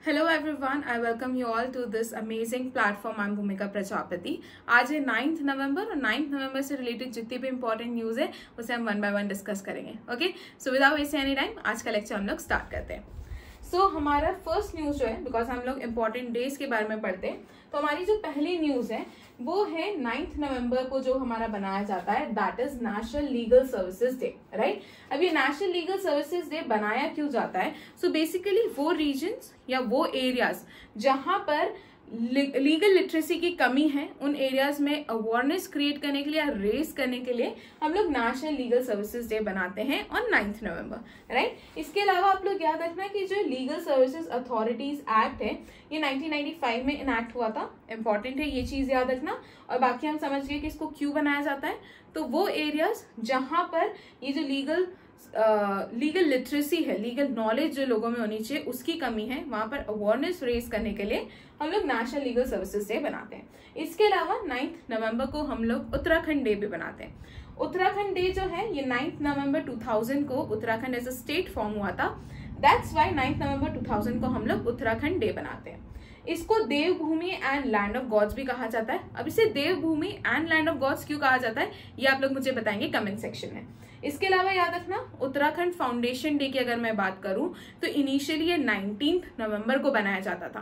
Hello everyone, I welcome you all to this amazing platform. I'm भूमिका प्रजापति। आज है 9th नवंबर और 9th नवंबर से रिलेटेड जितनी भी इंपॉर्टेंट न्यूज़ है उसे हम वन बाय वन डिस्कस करेंगे। Okay, so without wasting any time आज का लेक्चर हम लोग स्टार्ट करते हैं। हमारा फर्स्ट न्यूज़ जो है, बिकॉज हम लोग इंपॉर्टेंट डेज के बारे में पढ़ते हैं, तो हमारी जो पहली न्यूज़ है वो है 9th नवंबर को जो हमारा बनाया जाता है, that is national legal services day, right. अब ये नेशनल लीगल सर्विसेज डे बनाया क्यों जाता है? सो बेसिकली वो रीजन्स या वो एरियाज जहां पर लीगल लिटरेसी की कमी है, उन एरियाज में अवेयरनेस क्रिएट करने के लिए या रेज करने के लिए हम लोग नेशनल लीगल सर्विसेज डे बनाते हैं ऑन 9th नवंबर, राइट। इसके अलावा आप लोग याद रखना कि जो लीगल सर्विसेज अथॉरिटीज एक्ट है ये 1995 में इनैक्ट हुआ था। इंपॉर्टेंट है ये चीज याद रखना। और बाकी हम समझ गए कि इसको क्यों बनाया जाता है। तो वो एरियाज जहां पर ये जो लीगल लिटरेसी है, लीगल नॉलेज जो लोगों में होनी चाहिए उसकी कमी है, वहां पर अवेयरनेस रेज करने के लिए हम लोग नेशनल लीगल सर्विसेज डे बनाते हैं। इसके अलावा 9th नवंबर को हम लोग उत्तराखंड डे भी बनाते हैं। उत्तराखंड डे जो है ये 9th नवंबर 2000 को Uttarakhand as a state form हुआ था। दैट्स वाई 9th नवंबर 2000 को हम लोग उत्तराखंड डे बनाते हैं। इसको देवभूमि एंड लैंड ऑफ गॉड्स भी कहा जाता है। अब इसे देवभूमि एंड लैंड ऑफ गॉड्स क्यों कहा जाता है ये आप लोग मुझे बताएंगे कमेंट सेक्शन में। इसके अलावा याद रखना उत्तराखंड फाउंडेशन डे की अगर मैं बात करूं तो इनिशियली ये 19 नवंबर को बनाया जाता था,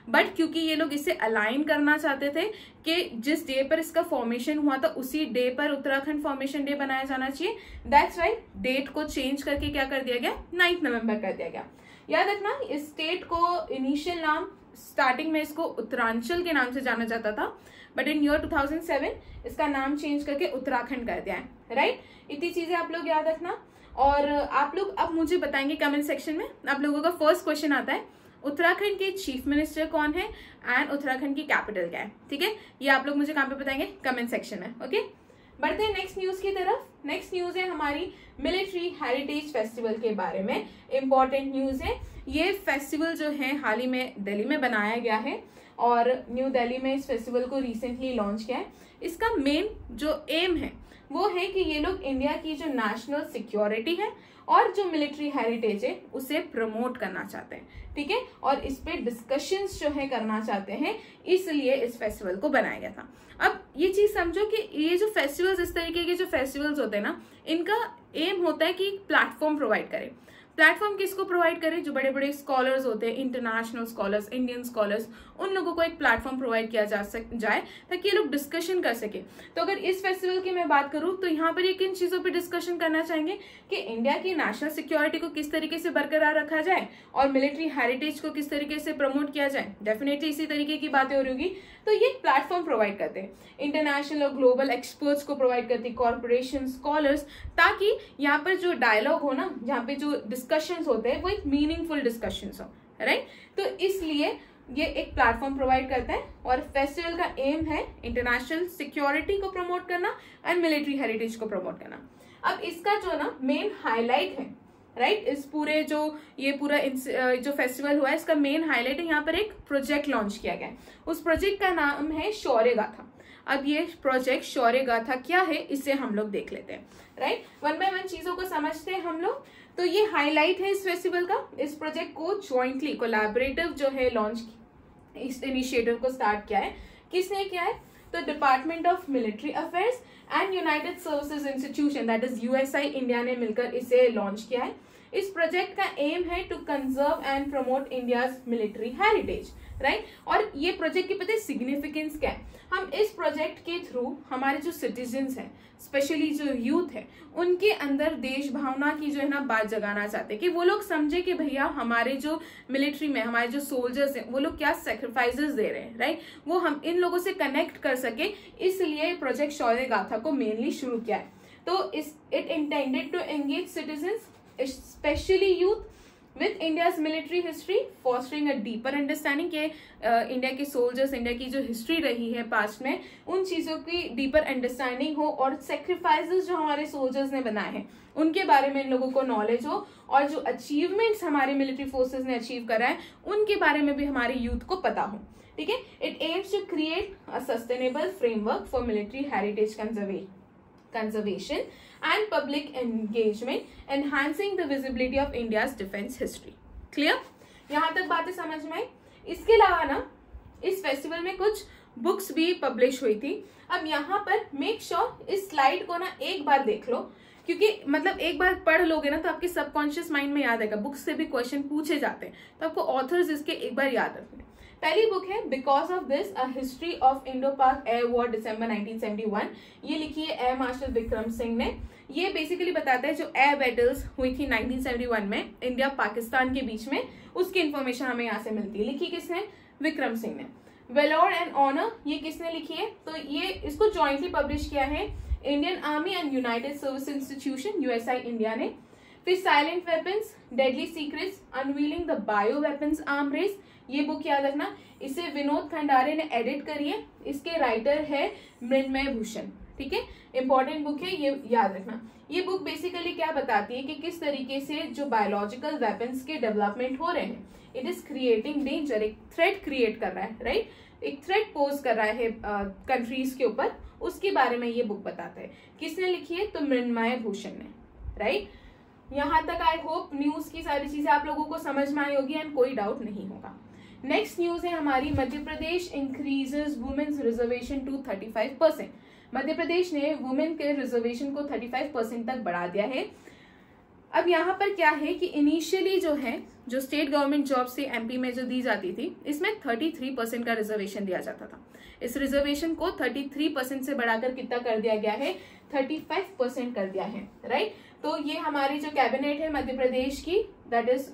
बट क्योंकि ये लोग इसे अलाइन करना चाहते थे कि जिस डे पर इसका फॉर्मेशन हुआ था उसी डे पर उत्तराखंड फॉर्मेशन डे बनाया जाना चाहिए, दैट्स वाई डेट को चेंज करके क्या कर दिया गया, 9 नवंबर कर दिया गया। याद रखना इस स्टेट को इनिशियल नाम स्टार्टिंग में इसको उत्तरांचल के नाम से जाना जाता था, बट इन ईयर 2007 इसका नाम चेंज करके उत्तराखंड कर दिया है, राइट। इतनी चीजें आप लोग याद रखना। और आप लोग अब मुझे बताएंगे कमेंट सेक्शन में। आप लोगों का फर्स्ट क्वेश्चन आता है उत्तराखंड के चीफ मिनिस्टर कौन है एंड उत्तराखंड की कैपिटल क्या है, ठीक है। ये आप लोग मुझे कहाँ पे बताएंगे, कमेंट सेक्शन में। ओके, बढ़ते हैं नेक्स्ट न्यूज की तरफ। नेक्स्ट न्यूज है हमारी मिलिट्री हेरिटेज फेस्टिवल के बारे में। इंपॉर्टेंट न्यूज है। ये फेस्टिवल जो है हाल ही में दिल्ली में बनाया गया है और न्यू दिल्ली में इस फेस्टिवल को रिसेंटली लॉन्च किया है। इसका मेन जो एम है वो है कि ये लोग इंडिया की जो नेशनल सिक्योरिटी है और जो मिलिट्री हेरिटेज है उसे प्रमोट करना चाहते हैं, ठीक है, और इस पे डिस्कशंस जो है करना चाहते हैं, इसलिए इस फेस्टिवल को बनाया गया था। अब ये चीज समझो कि ये जो फेस्टिवल्स, इस तरीके के जो फेस्टिवल्स होते हैं ना, इनका एम होता है कि प्लेटफॉर्म प्रोवाइड करें। प्लेटफॉर्म किसको प्रोवाइड करें? जो बड़े बड़े स्कॉलर्स होते हैं, इंटरनेशनल स्कॉलर्स, इंडियन स्कॉलर्स, उन लोगों को एक प्लेटफॉर्म प्रोवाइड किया जाए ताकि ये लोग डिस्कशन कर सके। तो अगर इस फेस्टिवल की मैं बात करूं तो यहाँ पर ये किन चीजों पे डिस्कशन करना चाहेंगे कि इंडिया की नेशनल सिक्योरिटी को किस तरीके से बरकरार रखा जाए और मिलिट्री हेरिटेज को किस तरीके से प्रमोट किया जाए। डेफिनेटली इसी तरीके की बातें हो रही होगी। तो ये प्लेटफॉर्म प्रोवाइड करते हैं, इंटरनेशनल और ग्लोबल एक्सपर्ट्स को प्रोवाइड करती है, कॉर्पोरेशन, स्कॉलर्स, ताकि यहाँ पर जो डायलॉग हो ना, जहाँ पे जो डिस्कशंस होते हैं वो एक मीनिंगफुल डिस्कशंस हो, राइट। तो इसलिए ये एक प्लेटफॉर्म प्रोवाइड करता है और फेस्टिवल का एम है इंटरनेशनल सिक्योरिटी को प्रमोट करना एंड मिलिट्री हेरिटेज को प्रमोट करना। अब इसका जो ना मेन हाईलाइट है, राइट, इस पूरे जो ये पूरा जो फेस्टिवल हुआ है इसका मेन हाईलाइट है, यहाँ पर एक प्रोजेक्ट लॉन्च किया गया है। उस प्रोजेक्ट का नाम है शौर्य गाथा। अब ये प्रोजेक्ट शौर्य गाथा क्या है इसे हम लोग देख लेते हैं, राइट। वन बाय वन चीजों को समझते हैं हम लोग। तो ये हाईलाइट है इस फेस्टिवल का। इस प्रोजेक्ट को ज्वाइंटली कोलैबोरेटिव जो है लॉन्च, इस इनिशिएटिव को स्टार्ट किया है। किसने किया है? तो department of military affairs and United services institution, that is USI India ने मिलकर इसे लॉन्च किया है। इस प्रोजेक्ट का एम है to conserve and promote India's military heritage, right. और ये प्रोजेक्ट की पता है सिग्निफिकेंस क्या है? हम इस प्रोजेक्ट के थ्रू हमारे जो सिटीजन्स हैं, स्पेशली जो यूथ है, उनके अंदर देश भावना की जो है ना बात जगाना चाहते हैं कि वो लोग समझे कि भैया हमारे जो मिलिट्री में हमारे जो सोल्जर्स हैं वो लोग क्या सेक्रीफाइसेस दे रहे हैं, राइट। वो हम इन लोगों से कनेक्ट कर सके, इसलिए प्रोजेक्ट शौर्य गाथा को मेनली शुरू किया है। तो it intended to engage citizens, specially youth, with India's military history, fostering a deeper understanding के इंडिया के सोल्जर्स, इंडिया की जो हिस्ट्री रही है पास्ट में, उन चीजों की डीपर अंडरस्टैंडिंग हो और सेक्रीफाइसेस जो हमारे सोल्जर्स ने बनाए हैं उनके बारे में इन लोगों को नॉलेज हो और जो अचीवमेंट्स हमारे मिलिट्री फोर्सेस ने अचीव करा है उनके बारे में भी हमारे यूथ को पता हो, ठीक है। It aims to create a sustainable framework for military heritage conservation and public engagement, enhancing the visibility of India's defense history. Clear? यहाँ तक बातें समझ में आई। इसके अलावा ना इस फेस्टिवल में कुछ बुक्स भी पब्लिश हुई थी। अब यहाँ पर मेक श्योर इस स्लाइड को ना एक बार देख लो, क्योंकि मतलब एक बार पढ़ लोगे ना तो आपके सबकॉन्शियस माइंड में याद आएगा। बुक्स से भी क्वेश्चन पूछे जाते हैं तो आपको ऑथर्स इसके एक बार याद रखने। पहली बुक है because of this a history of Indo पाक एयर वॉर दिसंबर 1971। ये लिखी है एयर मार्शल विक्रम सिंह ने। ये बेसिकली बताता है जो एयर बैटल्स हुई थी 1971 में इंडिया पाकिस्तान के बीच में, उसकी इंफॉर्मेशन हमें यहाँ से मिलती है। लिखी किसने? विक्रम सिंह ने। वेलोर एंड ऑनर ये किसने लिखी है? तो ये इसको जॉइंटली पब्लिश किया है Indian army and united service institution USI India ने। फिर silent weapons deadly secrets unveiling the bio weapons arm race, ये बुक याद रखना। इसे विनोद खंडारे ने एडिट करी है। इसके राइटर है मृण्मय भूषण। ठीक है, इंपॉर्टेंट बुक है, ये याद रखना। ये बुक बेसिकली क्या बताती है कि किस तरीके से जो बायोलॉजिकल वेपन्स के डेवलपमेंट हो रहे हैं, इट इज क्रिएटिंग डेंजर, एक थ्रेट क्रिएट कर रहा है, राइट, एक थ्रेट पोज कर रहा है कंट्रीज के ऊपर, उसके बारे में ये बुक बताता है। किसने लिखी है? तो मृण्मय भूषण ने, राइट। यहाँ तक आई होप न्यूज की सारी चीजें आप लोगों को समझ में आई होगी एंड कोई डाउट नहीं होगा। नेक्स्ट न्यूज है हमारी, Madhya Pradesh increases women's reservation to 35%। Madhya Pradesh ने वुमेन के रिजर्वेशन को 35% तक बढ़ा दिया है। अब यहाँ पर क्या है कि इनिशियली जो स्टेट गवर्नमेंट जॉब से एमपी में जो दी जाती थी, इसमें 33% का रिजर्वेशन दिया जाता था। इस रिजर्वेशन को 33% से बढ़ाकर कितना कर दिया गया है? 35% कर दिया है, राइट। तो ये हमारी जो कैबिनेट है मध्य प्रदेश की, दैट इज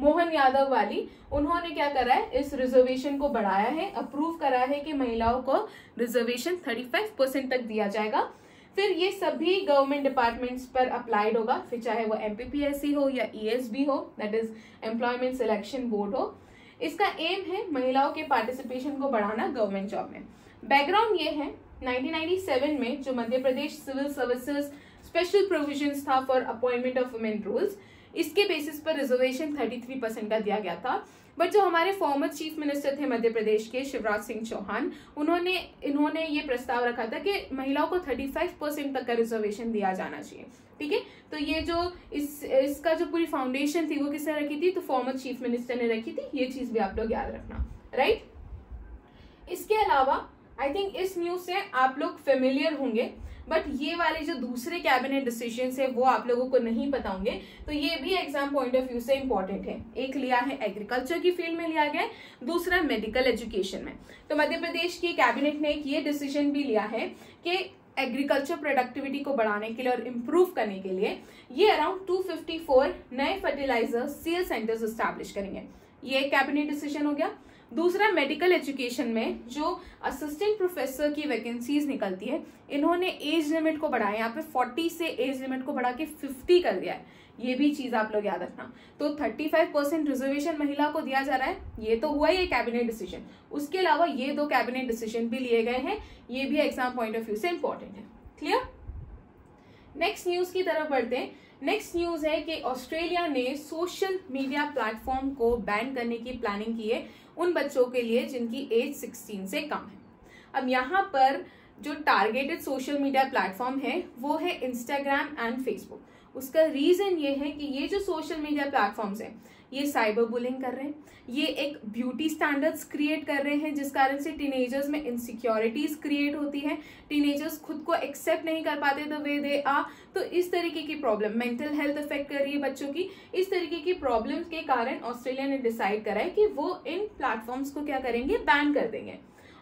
मोहन यादव वाली, उन्होंने क्या करा है? इस रिजर्वेशन को बढ़ाया है, अप्रूव करा है कि महिलाओं को रिजर्वेशन 35% तक दिया जाएगा। फिर ये सभी गवर्नमेंट डिपार्टमेंट्स पर अप्लाइड होगा, फिर चाहे वो एमपीपीएससी हो या ईएसबी हो, that is employment selection board हो। इसका एम है महिलाओं के पार्टिसिपेशन को बढ़ाना गवर्नमेंट जॉब में। बैकग्राउंड ये है 1997 में जो Madhya Pradesh civil services special provisions था for appointment of women rules, इसके बेसिस पर रिजर्वेशन 33% का दिया गया था। बट जो हमारे फॉर्मर चीफ मिनिस्टर थे मध्य प्रदेश के, शिवराज सिंह चौहान, इन्होंने ये प्रस्ताव रखा था कि महिलाओं को 35% तक का रिजर्वेशन दिया जाना चाहिए। ठीक है, तो ये जो इसका जो पूरी फाउंडेशन थी वो किसने रखी थी? तो फॉर्मर चीफ मिनिस्टर ने रखी थी। ये चीज भी आप लोग याद रखना, राइट। इसके अलावा आई थिंक इस न्यूज से आप लोग फेमिलियर होंगे, बट ये वाले जो दूसरे कैबिनेट डिसीजंस है वो आप लोगों को नहीं पता होंगे, तो ये भी एग्जाम पॉइंट ऑफ व्यू से इंपॉर्टेंट है। एक लिया है एग्रीकल्चर की फील्ड में लिया गया है, दूसरा मेडिकल एजुकेशन में। तो मध्य प्रदेश की कैबिनेट ने एक ये डिसीजन भी लिया है कि एग्रीकल्चर प्रोडक्टिविटी को बढ़ाने के लिए और इम्प्रूव करने के लिए ये अराउंड 254 नए फर्टिलाइजर सेल सेंटर्स एस्टैब्लिश करेंगे। ये कैबिनेट डिसीजन हो गया। दूसरा, मेडिकल एजुकेशन में जो असिस्टेंट प्रोफेसर की वैकेंसीज निकलती है, इन्होंने एज लिमिट को बढ़ाया, यहाँ पे 40 से एज लिमिट को बढ़ा के 50 कर दिया है। ये भी चीज आप लोग याद रखना। तो 35% रिजर्वेशन महिला को दिया जा रहा है, ये तो हुआ ये कैबिनेट डिसीजन। उसके अलावा ये 2 कैबिनेट डिसीजन भी लिए गए हैं, ये भी एग्जाम पॉइंट ऑफ व्यू से इंपॉर्टेंट है। क्लियर? नेक्स्ट न्यूज की तरफ बढ़ते हैं। नेक्स्ट न्यूज है कि ऑस्ट्रेलिया ने सोशल मीडिया प्लेटफॉर्म को बैन करने की प्लानिंग की है उन बच्चों के लिए जिनकी एज 16 से कम है। अब यहाँ पर जो टारगेटेड सोशल मीडिया प्लेटफॉर्म है वो है इंस्टाग्राम एंड फेसबुक। उसका रीजन ये है कि ये जो सोशल मीडिया प्लेटफॉर्म्स हैं ये साइबर बुलिंग कर रहे हैं, ये एक ब्यूटी स्टैंडर्ड्स क्रिएट कर रहे हैं जिस कारण से टीनेजर्स में इनसिक्योरिटीज क्रिएट होती है, टीनेजर्स खुद को एक्सेप्ट नहीं कर पाते द वे दे आर। तो इस तरीके की प्रॉब्लम, मेंटल हेल्थ अफेक्ट कर रही है बच्चों की। इस तरीके की प्रॉब्लम्स के कारण ऑस्ट्रेलिया ने डिसाइड करा है कि वो इन प्लेटफॉर्म्स को क्या करेंगे? बैन कर देंगे।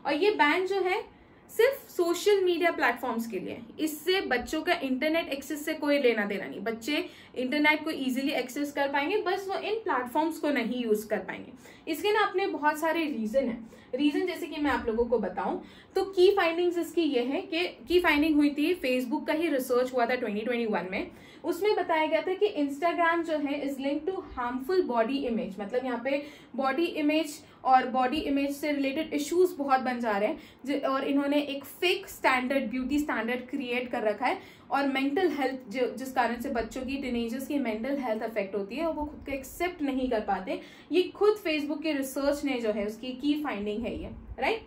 और ये बैन जो है सिर्फ सोशल मीडिया प्लेटफॉर्म्स के लिए। इससे बच्चों का इंटरनेट एक्सेस से कोई लेना देना नहीं। बच्चे इंटरनेट को इजीली एक्सेस कर पाएंगे, बस वो इन प्लेटफॉर्म्स को नहीं यूज कर पाएंगे। इसके ना अपने बहुत सारे रीजन है। रीजन जैसे कि मैं आप लोगों को बताऊं तो की फाइंडिंग्स इसकी ये है कि की फाइंडिंग हुई थी, फेसबुक का ही रिसर्च हुआ था 2021 में। उसमें बताया गया था कि इंस्टाग्राम जो है is link to harmful body image. मतलब यहाँ पे बॉडी इमेज और बॉडी इमेज से रिलेटेड इश्यूज बहुत बन जा रहे हैं और इन्होंने एक fake standard, beauty standard create कर रखा है। और मेंटल हेल्थ जिस कारण से बच्चों की, टीनेजर्स की मेंटल हेल्थ अफेक्ट होती है और वो खुद को एक्सेप्ट नहीं कर पाते। ये खुद फेसबुक के रिसर्च ने जो है उसकी की फाइंडिंग है ये, राइट।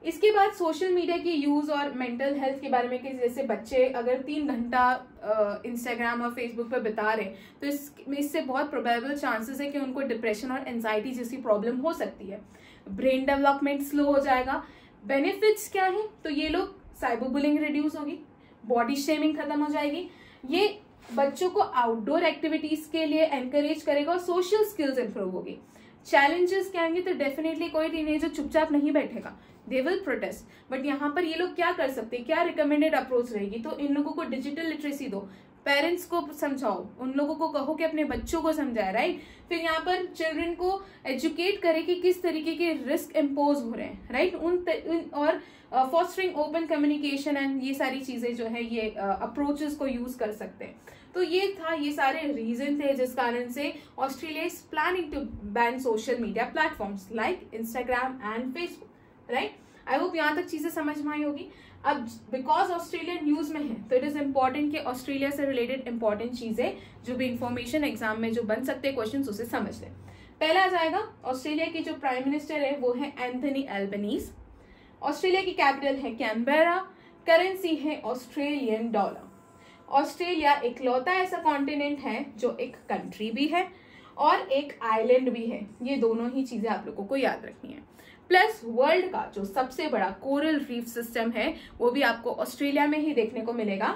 इसके बाद सोशल मीडिया की यूज और मेंटल हेल्थ के बारे में कि जैसे बच्चे अगर 3 घंटा इंस्टाग्राम और फेसबुक पर बिता रहे तो इससे बहुत प्रोबेबल चांसेस है कि उनको डिप्रेशन और एंजाइटी जैसी प्रॉब्लम हो सकती है। ब्रेन डेवलपमेंट स्लो हो जाएगा। बेनिफिट्स क्या है? तो ये लोग साइबर बुलिंग रिड्यूस होगी, बॉडी शेमिंग खत्म हो जाएगी, ये बच्चों को आउटडोर एक्टिविटीज के लिए एनकरेज करेगा और सोशल स्किल्स इंप्रूव होगी। चैलेंजेस क्या आएंगे? तो डेफिनेटली कोई टीनेजर चुपचाप नहीं बैठेगा, दे विल प्रोटेस्ट। बट यहाँ पर ये लोग क्या कर सकते हैं, क्या रिकमेंडेड अप्रोच रहेगी? तो इन लोगों को डिजिटल लिटरेसी दो, पेरेंट्स को समझाओ, उन लोगों को कहो कि अपने बच्चों को समझाए, राइट। फिर यहाँ पर चिल्ड्रन को एजुकेट करे कि किस तरीके के रिस्क इम्पोज हो रहे हैं, राइट। और फॉस्टरिंग ओपन कम्युनिकेशन एंड ये सारी चीजें जो है ये अप्रोचेस को यूज कर सकते हैं। तो ये था, ये सारे रीजन थे जिस कारण से Australia is planning to ban social media platforms like Instagram and Facebook, right. I hope यहाँ तक चीजें समझ में आई होगी। अब बिकॉज ऑस्ट्रेलिया न्यूज में है तो इट इज इम्पोर्टेंट कि ऑस्ट्रेलिया से रिलेटेड इंपॉर्टेंट चीजें जो भी इंफॉर्मेशन एग्जाम में जो बन सकते हैं क्वेश्चन उसे समझ लें। पहला आ जाएगा, ऑस्ट्रेलिया की जो प्राइम मिनिस्टर है वो है एंथनी एल्बनीज। ऑस्ट्रेलिया की कैपिटल है कैनबेरा। करेंसी है ऑस्ट्रेलियन डॉलर। ऑस्ट्रेलिया इकलौता ऐसा कॉन्टिनेंट है जो एक कंट्री भी है और एक आइलैंड भी है। ये दोनों ही चीजें आप लोगों को याद रखनी है। प्लस वर्ल्ड का जो सबसे बड़ा कोरल रीफ सिस्टम है वो भी आपको ऑस्ट्रेलिया में ही देखने को मिलेगा,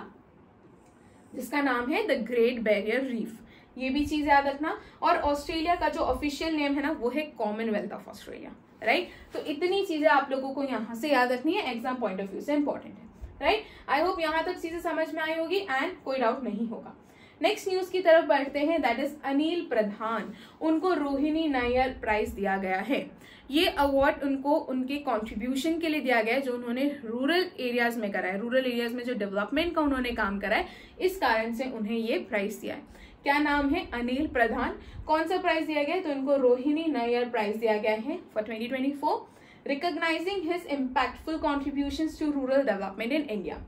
जिसका नाम है द ग्रेट बैरियर रीफ। ये भी चीज याद रखना। और ऑस्ट्रेलिया का जो ऑफिशियल नेम है ना वो है कॉमनवेल्थ ऑफ ऑस्ट्रेलिया, राइट। तो इतनी चीजें आप लोगों को यहाँ से याद रखनी है, एग्जाम पॉइंट ऑफ व्यू से इंपॉर्टेंट है, राइट। आई होप यहाँ तक चीजें समझ में आई होगी एंड कोई डाउट नहीं होगा। नेक्स्ट न्यूज की तरफ बढ़ते हैं, दैट इज अनिल प्रधान। उनको रोहिणी नायर प्राइज दिया गया है। ये अवार्ड उनको उनके कंट्रीब्यूशन के लिए दिया गया है जो उन्होंने रूरल एरियाज में करा है, रूरल एरियाज में जो डेवलपमेंट का उन्होंने काम करा है, इस कारण से उन्हें ये प्राइज दिया है। क्या नाम है? अनिल प्रधान। कौन सा प्राइज दिया गया है? तो इनको रोहिणी नायर प्राइज दिया गया है for 2024, recognizing his impactful contributions to rural development in India.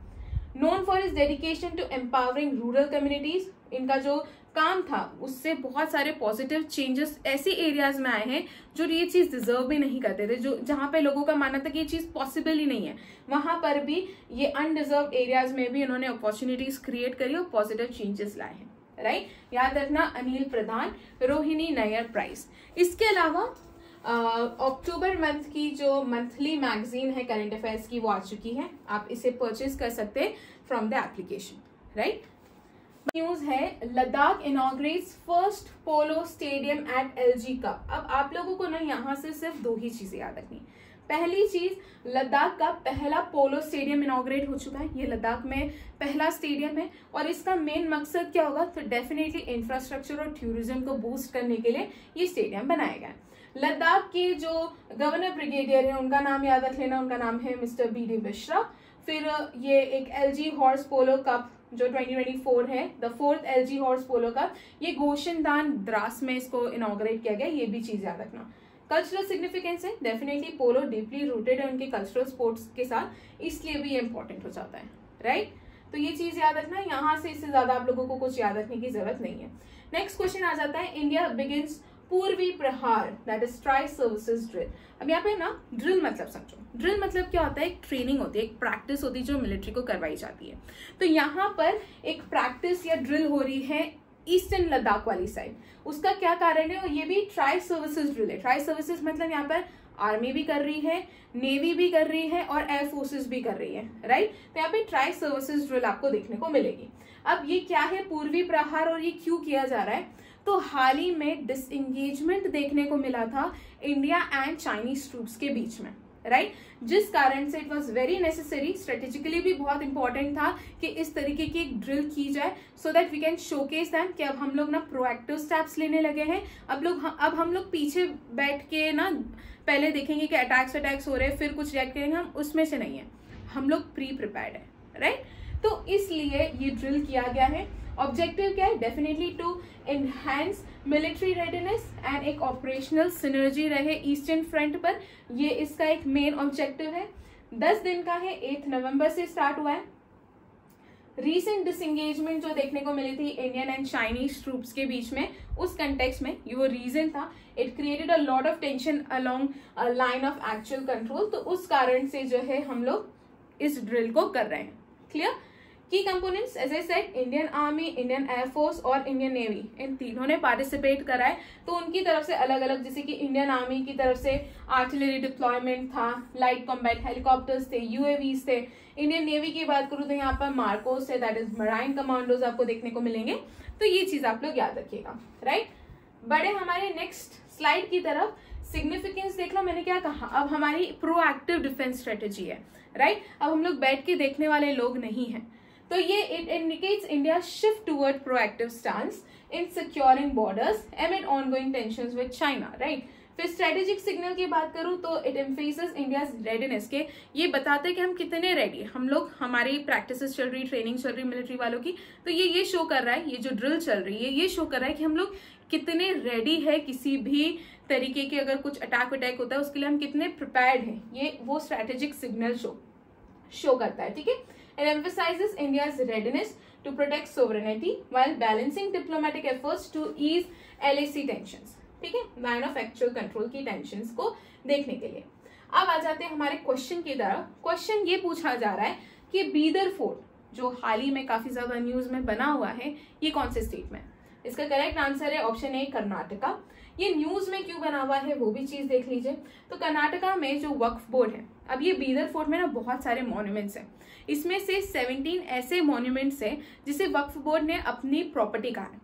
Known for his dedication to empowering rural communities, इनका जो काम था उससे बहुत सारे पॉजिटिव चेंजेस ऐसे एरियाज में आए हैं जो ये चीज डिजर्व भी नहीं करते थे, जो जहां पे लोगों का मानना था कि ये चीज पॉसिबल ही नहीं है, वहां पर भी ये अनडिजर्व एरियाज में भी इन्होंने अपॉर्चुनिटीज क्रिएट करी और पॉजिटिव चेंजेस लाए हैं, राइट। याद रखना, अनिल प्रधान, रोहिणी नायर प्राइज। इसके अलावा अक्टूबर मंथ की जो मंथली मैगजीन है करंट अफेयर्स की वो आ चुकी है, आप इसे परचेज कर सकते हैं from the application, right. News है, लद्दाख इनॉग्रेट्स फर्स्ट पोलो स्टेडियम एट एलजी कप। अब आप लोगों को ना यहाँ से सिर्फ दो ही चीजें याद रखनी। पहली चीज, लद्दाख का पहला पोलो स्टेडियम इनॉग्रेट हो चुका है। ये लद्दाख में पहला स्टेडियम है और इसका मेन मकसद क्या होगा? तो डेफिनेटली इंफ्रास्ट्रक्चर और टूरिज्म को बूस्ट करने के लिए ये स्टेडियम बनाया गया है। लद्दाख के जो गवर्नर ब्रिगेडियर है उनका नाम याद रख लेना, उनका नाम है मिस्टर बी.डी. मिश्रा। फिर ये एक एलजी हॉर्स पोलो कप जो 2024 है, the 4th LG horse polo cup, ये गोशनदान द्रास में इसको इनॉग्रेट किया गया, ये भी चीज याद रखना। कल्चरल सिग्निफिकेंस है, डेफिनेटली पोलो डीपली रूटेड है उनके कल्चरल स्पोर्ट्स के साथ, इसलिए भी ये इंपॉर्टेंट हो जाता है, राइट। तो ये चीज याद रखना, यहाँ से इससे ज्यादा आप लोगों को कुछ याद रखने की जरूरत नहीं है। नेक्स्ट क्वेश्चन आ जाता है, इंडिया बिगिंस पूर्वी प्रहार, that is tri services drill. अब यहाँ पे ना ड्रिल मतलब समझो, ड्रिल मतलब क्या होता है? एक ट्रेनिंग होती है, एक प्रैक्टिस होती है जो मिलिट्री को करवाई जाती है। तो यहाँ पर एक प्रैक्टिस या ड्रिल हो रही है ईस्टर्न लद्दाख वाली साइड। उसका क्या कारण है? और ये भी ट्राई सर्विसेज ड्रिल है। ट्राई सर्विसेज मतलब यहाँ पर आर्मी भी कर रही है, नेवी भी कर रही है और एयर फोर्सेस भी कर रही है, राइट। तो यहाँ पे ट्राई सर्विसेज ड्रिल आपको देखने को मिलेगी। अब ये क्या है पूर्वी प्रहार और ये क्यों किया जा रहा है? तो हाल ही में डिसएंगेजमेंट देखने को मिला था इंडिया एंड चाइनीज ट्रूप्स के बीच में, राइट, जिस कारण से it was very necessary, strategically भी बहुत इंपॉर्टेंट था कि इस तरीके की एक ड्रिल की जाए so that we can showcase them कि अब हम लोग ना प्रोएक्टिव स्टेप्स लेने लगे हैं। अब हम लोग पीछे बैठ के ना पहले देखेंगे कि अटैक्स हो रहे हैं फिर कुछ रिएक्ट करेंगे, हम उसमें से नहीं है, हम लोग प्री प्रिपेयर्ड है, राइट। तो इसलिए ये ड्रिल किया गया है। ऑब्जेक्टिव क्या है? Definitely to enhance military readiness and एक ऑपरेशनल सिनर्जी रहे ईस्टर्न फ्रंट पर, ये इसका एक मेन ऑब्जेक्टिव है। 10 दिन का है, 8 नवंबर से स्टार्ट हुआ है। रीसेंट डिसएंगेजमेंट जो देखने को मिली थी इंडियन एंड चाइनीज ट्रूप्स के बीच में, उस कंटेक्स्ट में ये वो रीजन था. It created a lot of tension along line of actual control. तो उस कारण से जो है हम लोग इस ड्रिल को कर रहे हैं. Clear. Key components as I said, Indian army, Indian air force और इंडियन नेवी, इन तीनों ने पार्टिसिपेट करा है. तो उनकी तरफ से अलग अलग, जैसे कि इंडियन आर्मी की तरफ से आर्टिलरी डिप्लॉयमेंट था, लाइट कॉम्बैट हेलीकॉप्टर्स थे, यूएवीज थे. इंडियन नेवी की बात करूं तो यहाँ पर मार्कोस है, दैट इज मराइन कमांडोज आपको देखने को मिलेंगे. तो ये चीज आप लोग याद रखिएगा. राइट. बड़े हमारे नेक्स्ट स्लाइड की तरफ. सिग्निफिकेंस देख लो, मैंने क्या कहा, अब हमारी प्रोएक्टिव डिफेंस स्ट्रेटेजी है. राइट. अब हम लोग बैठ के देखने वाले लोग नहीं हैं. तो ये it indicates India shift toward proactive stance in securing borders एमिड ongoing tensions with China. Right. फिर स्ट्रेटेजिक सिग्नल की बात करूं तो इट एम्फेसिस इंडियाज रेडीनेस के, ये बताते हैं कि हम कितने रेडी, हम लोग, हमारी प्रैक्टिसेस चल रही, ट्रेनिंग चल रही मिलिट्री वालों की. तो ये शो कर रहा है, ये जो ड्रिल चल रही है ये शो कर रहा है कि हम लोग कितने रेडी है किसी भी तरीके के, अगर कुछ अटैक होता है उसके लिए हम कितने प्रिपेयर्ड हैं. ये वो स्ट्रेटेजिक सिग्नल शो करता है. ठीक है. It emphasizes India's readiness to protect sovereignty while balancing diplomatic efforts to ease LAC tensions. ठीक है. लाइन ऑफ एक्चुअल कंट्रोल की टेंशंस को देखने के लिए. अब आ जाते हैं हमारे क्वेश्चन की तरफ. क्वेश्चन ये पूछा जा रहा है कि बीदर फोर्ट जो हाल ही में काफी ज्यादा न्यूज में बना हुआ है, ये कौन से स्टेट में. इसका करेक्ट आंसर है ऑप्शन ए, कर्नाटका. ये न्यूज में क्यों बना हुआ है वो भी चीज देख लीजिए. तो कर्नाटका में जो वक्फ बोर्ड है, अब ये बीदर फोर्ट में ना बहुत सारे मॉन्यूमेंट्स हैं. इसमें से 17 ऐसे मॉन्यूमेंट्स हैं जिसे वक्फ बोर्ड ने अपनी प्रॉपर्टी कहा है,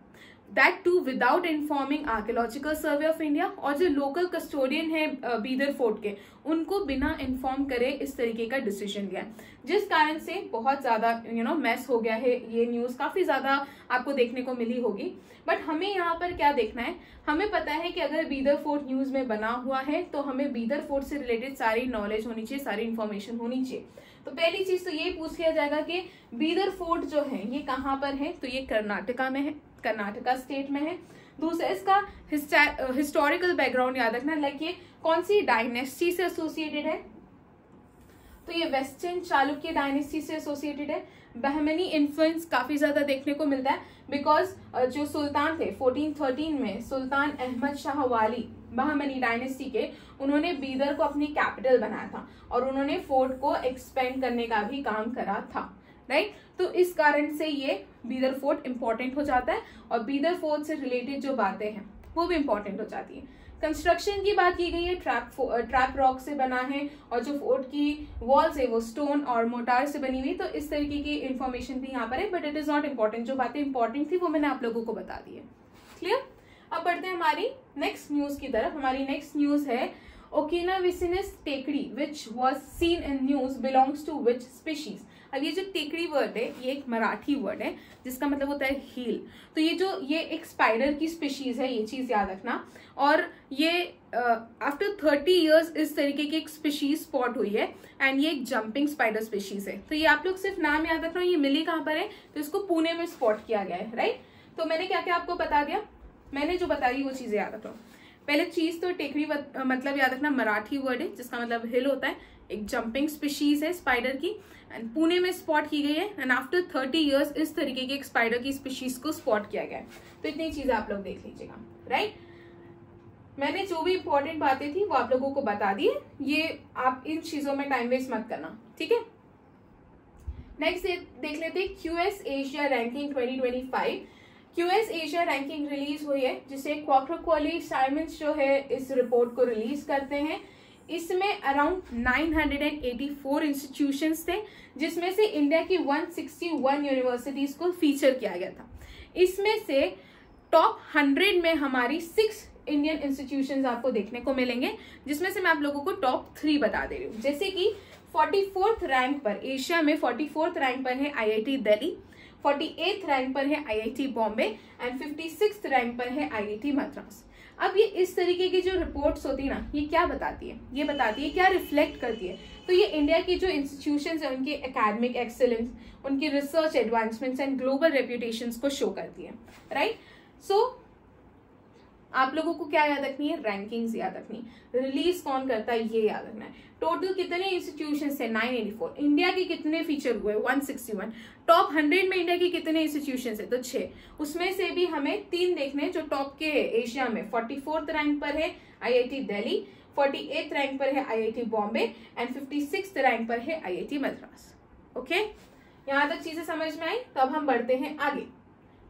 that to without informing archaeological survey of India. और जो लोकल कस्टोडियन है बीदर फोर्ट के, उनको बिना इन्फॉर्म करे इस तरीके का डिसीजन लिया, जिस कारण से बहुत ज्यादा मैस हो गया है. ये न्यूज काफी ज्यादा आपको देखने को मिली होगी. बट हमें यहाँ पर क्या देखना है, हमें पता है कि अगर बीदर फोर्ट न्यूज में बना हुआ है तो हमें बीदर फोर्ट से रिलेटेड सारी नॉलेज होनी चाहिए, सारी इन्फॉर्मेशन होनी चाहिए. तो पहली चीज तो ये पूछ लिया जाएगा कि बीदर फोर्ट जो है ये कहाँ पर है. तो ये कर्नाटका में है, कर्नाटका स्टेट में है. दूसरा, इसका हिस्टोरिकल बैकग्राउंड याद रखना, लाइक ये कौन सी डायनेस्टी से एसोसिएटेड है. तो ये वेस्टर्न चालुक्य डायनेस्टी से एसोसिएटेड है. बहमनी इन्फ्लुएंस काफी ज्यादा देखने को मिलता है, बिकॉज जो सुल्तान थे 1413 में, सुल्तान अहमद शाह वाली बहमनी डायनेस्टी के, उन्होंने बीदर को अपनी कैपिटल बनाया था और उन्होंने फोर्ट को एक्सपेंड करने का भी काम करा था. राइट. तो इस कारण से ये बीदर फोर्ट इंपॉर्टेंट हो जाता है और बीदर फोर्ट से रिलेटेड जो बातें हैं वो भी इंपॉर्टेंट हो जाती है. कंस्ट्रक्शन की बात की गई है, ट्रैप रॉक से बना है और जो फोर्ट की वॉल्स है वो स्टोन और मोटार से बनी हुई. तो इस तरीके की इंफॉर्मेशन भी यहाँ पर है, but it is not important. जो बातें इंपॉर्टेंट थी वो मैंने आप लोगों को बता दी है. क्लियर. अब बढ़ते हैं हमारी नेक्स्ट न्यूज की तरफ. हमारी नेक्स्ट न्यूज है ओकिनाविसिनस टेकड़ी which was seen in news belongs to which species. अब ये जो टेकड़ी वर्ड है ये एक मराठी वर्ड है जिसका मतलब होता है हील. तो ये एक स्पाइडर की स्पीशीज है, ये चीज याद रखना. और ये आफ्टर 30 इयर्स इस तरीके की एक स्पीशीज स्पॉट हुई है एंड ये एक जंपिंग स्पाइडर स्पीशीज है. तो ये आप लोग सिर्फ नाम याद रखना. ये मिली कहाँ पर है, तो इसको पुणे में स्पॉट किया गया है. राइट. तो मैंने क्या क्या आपको बता दिया, मैंने जो बता दी वो चीजें याद रखो. पहले चीज तो टेकड़ी मतलब याद रखना मराठी वर्ड है जिसका मतलब हिल होता है. एक जंपिंग स्पीशीज है स्पाइडर की एंड पुणे में स्पॉट की गई है एंड आफ्टर 30 इयर्स इस तरीके की एक स्पाइडर की स्पीशीज को स्पॉट किया गया है. तो इतनी चीजें आप लोग देख लीजिएगा. राइट. मैंने जो भी इंपॉर्टेंट बातें थी वो आप लोगों को बता दी है. ये आप इन चीजों में टाइम वेस्ट मत करना. ठीक है. नेक्स्ट देख लेते हैं QS Asia ranking 2025. QS Asia ranking release हुई है जिसे क्वार्टरक्वार्टरली साइमंस जो है इस रिपोर्ट को रिलीज करते हैं. इसमें अराउंड 984 इंस्टीट्यूशंस थे जिसमें से इंडिया की 161 यूनिवर्सिटीज को फीचर किया गया था. इसमें से टॉप 100 में हमारी 6 इंडियन इंस्टीट्यूशंस आपको देखने को मिलेंगे, जिसमें से मैं आप लोगों को टॉप 3 बता दे रही हूँ. जैसे कि 44th रैंक पर एशिया में 44th रैंक पर है आईआईटी दिल्ली, 48th रैंक पर है IIT Bombay and 56th rank पर है आईआईटी मद्रास. अब ये इस तरीके की जो रिपोर्ट्स होती है ना, ये क्या बताती है, ये बताती है क्या रिफ्लेक्ट करती है. तो ये इंडिया की जो इंस्टीट्यूशंस है उनकी एकेडमिक एक्सेलेंस, उनकी रिसर्च एडवांसमेंट्स एंड ग्लोबल रेप्यूटेशंस को शो करती है. राइट. सो आप लोगों को क्या याद रखनी है, रैंकिंग्स याद रखनी, रिलीज कौन करता है ये याद रखना है। टोटल कितने इंस्टीट्यूशन है, 984। इंडिया के कितने फीचर हुए, 161। टॉप 100 में इंडिया के कितने इंस्टीट्यूशन है, तो 6। उसमें से भी हमें 3 देखने जो टॉप के एशिया में। 44th रैंक पर है IIT दिल्ली, 48th रैंक पर है IIT Bombay and 56th rank पर है IIT मद्रास। ओके, यहां तक चीजें समझ में आई। तो अब हम बढ़ते हैं आगे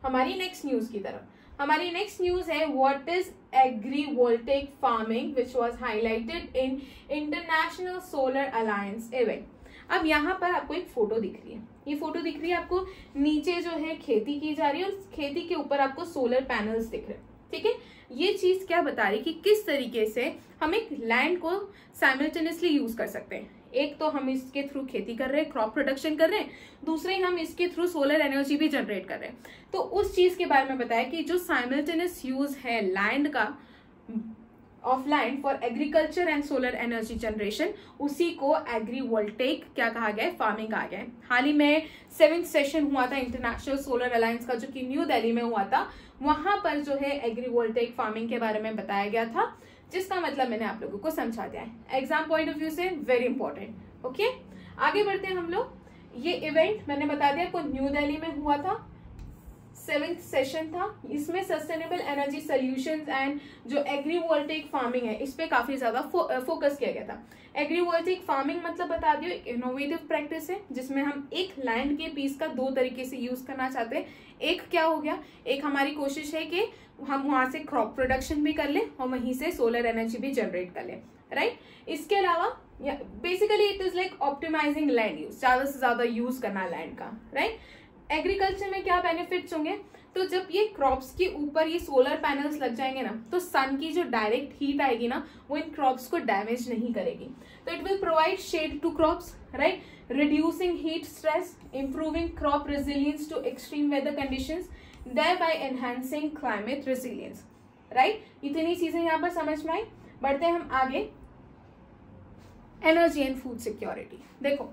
हमारी नेक्स्ट न्यूज की तरफ। हमारी नेक्स्ट न्यूज है what is agrivoltaic farming which was highlighted in international solar alliance event. अब यहाँ पर आपको एक फोटो दिख रही है, ये फोटो दिख रही है आपको, नीचे जो है खेती की जा रही है और खेती के ऊपर आपको सोलर पैनल्स दिख रहे हैं। ठीक है, ये चीज क्या बता रही है कि किस तरीके से हम एक लैंड को साइमल्टेनियसली यूज कर सकते हैं। एक तो हम इसके थ्रू खेती कर रहे हैं, क्रॉप प्रोडक्शन कर रहे हैं, दूसरे हम इसके थ्रू सोलर एनर्जी भी जनरेट कर रहे हैं। तो उस चीज के बारे में बताया कि जो साइमल्टेनियस यूज है लैंड का, of land for agriculture and solar energy generation, उसी को एग्रीवोल्टेक क्या कहा गया है, फार्मिंग कहा गया है। हाल ही में 7th सेशन हुआ था इंटरनेशनल सोलर अलायंस का, जो कि न्यू दिल्ली में हुआ था। वहां पर जो है एग्रीवोल्टेक फार्मिंग के बारे में बताया गया था, जिसका मतलब मैंने आप लोगों को समझा दिया है। एग्जाम पॉइंट ऑफ व्यू से वेरी इंपॉर्टेंट। ओके, आगे बढ़ते हैं हम लोग। ये इवेंट मैंने बता दिया आपको न्यू दिल्ली में हुआ था, 7th सेशन था। इसमें सस्टेनेबल एनर्जी सॉल्यूशंस एंड जो एग्रीवोल्टेक फार्मिंग है इस पे काफी ज्यादा फोकस किया गया था। एग्रीवोल्टेक फार्मिंग मतलब बता दियो एक इनोवेटिव प्रैक्टिस है जिसमें हम एक लैंड के पीस का 2 तरीके से यूज करना चाहते हैं। एक क्या हो गया, एक हमारी कोशिश है कि हम वहां से क्रॉप प्रोडक्शन भी कर ले और वहीं से सोलर एनर्जी भी जनरेट कर ले, राइट। इसके अलावा basically it is like optimizing land use, ज्यादा से ज्यादा यूज करना लैंड का, राइट। एग्रीकल्चर में क्या बेनिफिट्स होंगे, तो जब ये क्रॉप्स के ऊपर ये सोलर पैनल्स लग जाएंगे ना, तो सन की जो डायरेक्ट हीट आएगी ना, वो इन क्रॉप्स को डैमेज नहीं करेगी। तो it will provide shade to crops, right, reducing heat stress, improving crop resilience to extreme weather conditions, thereby enhancing climate resilience, right। इतनी चीजें यहाँ पर समझ में आई। बढ़ते हैं हम आगे, एनर्जी एंड फूड सिक्योरिटी। देखो,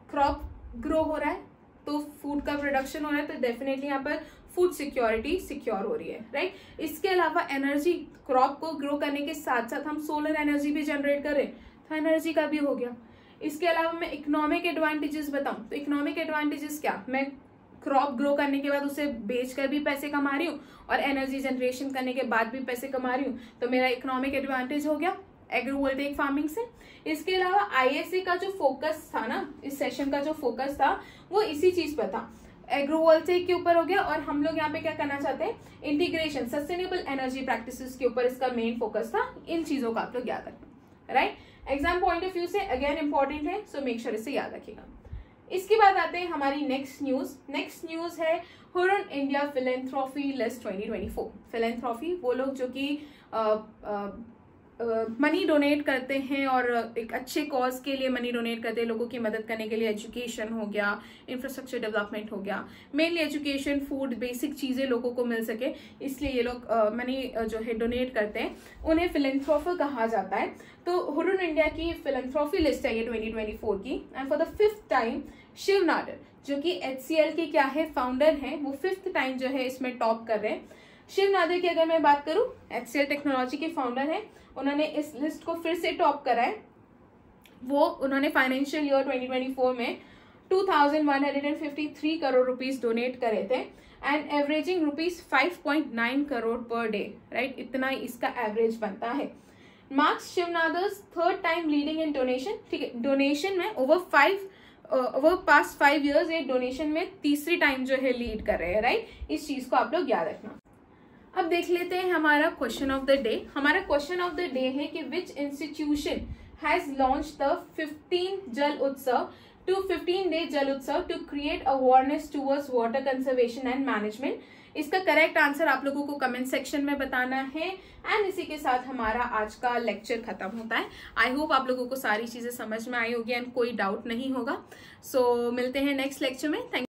क्रॉप ग्रो हो रहा है तो फूड का प्रोडक्शन हो रहा है, तो डेफिनेटली यहाँ पर फूड सिक्योरिटी सिक्योर हो रही है, राइट। इसके अलावा एनर्जी, क्रॉप को ग्रो करने के साथ साथ हम सोलर एनर्जी भी जनरेट कर रहे हैं, तो एनर्जी का भी हो गया। इसके अलावा मैं इकोनॉमिक एडवांटेजेस बताऊं तो इकोनॉमिक एडवांटेजेस क्या, मैं क्रॉप ग्रो करने के बाद उसे बेचकर भी पैसे कमा रही हूँ और एनर्जी जनरेशन करने के बाद भी पैसे कमा रही हूँ, तो मेरा इकोनॉमिक एडवांटेज हो गया एग्रीवोल्टेक फार्मिंग से। इसके अलावा ISA का जो फोकस था ना, इस सेशन का जो फोकस था वो इसी चीज पर था, एग्रीवोल्टेक के ऊपर हो गया। और हम लोग यहाँ पे क्या करना चाहते हैं, इंटीग्रेशन, सस्टेनेबल एनर्जी प्रैक्टिसेस के ऊपर इसका मेन फोकस था। इन चीजों का आप लोग याद रखना, right. Exam point of view से अगेन इंपॉर्टेंट है, सो मेक श्योर इसे याद रखिएगा। इसके बाद आते हैं हमारी नेक्स्ट न्यूज। नेक्स्ट न्यूज है हुरन इंडिया फिलेंथ्रॉफी लिस्ट 2024। फिलेंथ्रॉफी वो लोग जो कि मनी डोनेट करते हैं और एक अच्छे कॉज के लिए मनी डोनेट करते हैं, लोगों की मदद करने के लिए। एजुकेशन हो गया, इंफ्रास्ट्रक्चर डेवलपमेंट हो गया, मेनली एजुकेशन, फूड, बेसिक चीजें लोगों को मिल सके, इसलिए ये लोग मनी जो है डोनेट करते हैं, उन्हें फिलेंथ्रॉफर कहा जाता है। तो हुरन इंडिया की फिलेंथ्रॉफी लिस्ट है ये 2024 की। And for the 5th time Shiv Nadar जो कि HCL के क्या है फाउंडर हैं, वो 5th टाइम जो है इसमें टॉप कर रहे हैं। शिव नाडर की अगर मैं बात करूं, HCL टेक्नोलॉजी के फाउंडर हैं, उन्होंने इस लिस्ट को फिर से टॉप करा है। वो उन्होंने फाइनेंशियल ईयर 2024 में 2153 करोड़ रुपीस डोनेट करे थे and averaging rupees 5.9 crore per day, right, इतना इसका एवरेज बनता है। Marks Shiv Nadar's 3rd time leading in donation, ठीक है, डोनेशन में ओवर पास्ट 5 ईयर्स ये डोनेशन में 3री टाइम जो है लीड कर रहे हैं, राइट। इस चीज को आप लोग याद रखना। अब देख लेते हैं हमारा क्वेश्चन ऑफ द डे। हमारा क्वेश्चन ऑफ द डे है कि which institution has launch the 15 Jal Utsav to 15-day Jal Utsav to create awareness towards water conservation and management. इसका करेक्ट आंसर आप लोगों को कमेंट सेक्शन में बताना है। एंड इसी के साथ हमारा आज का लेक्चर खत्म होता है। आई होप आप लोगों को सारी चीजें समझ में आई होगी एंड कोई डाउट नहीं होगा। सो मिलते हैं नेक्स्ट लेक्चर में। थैंक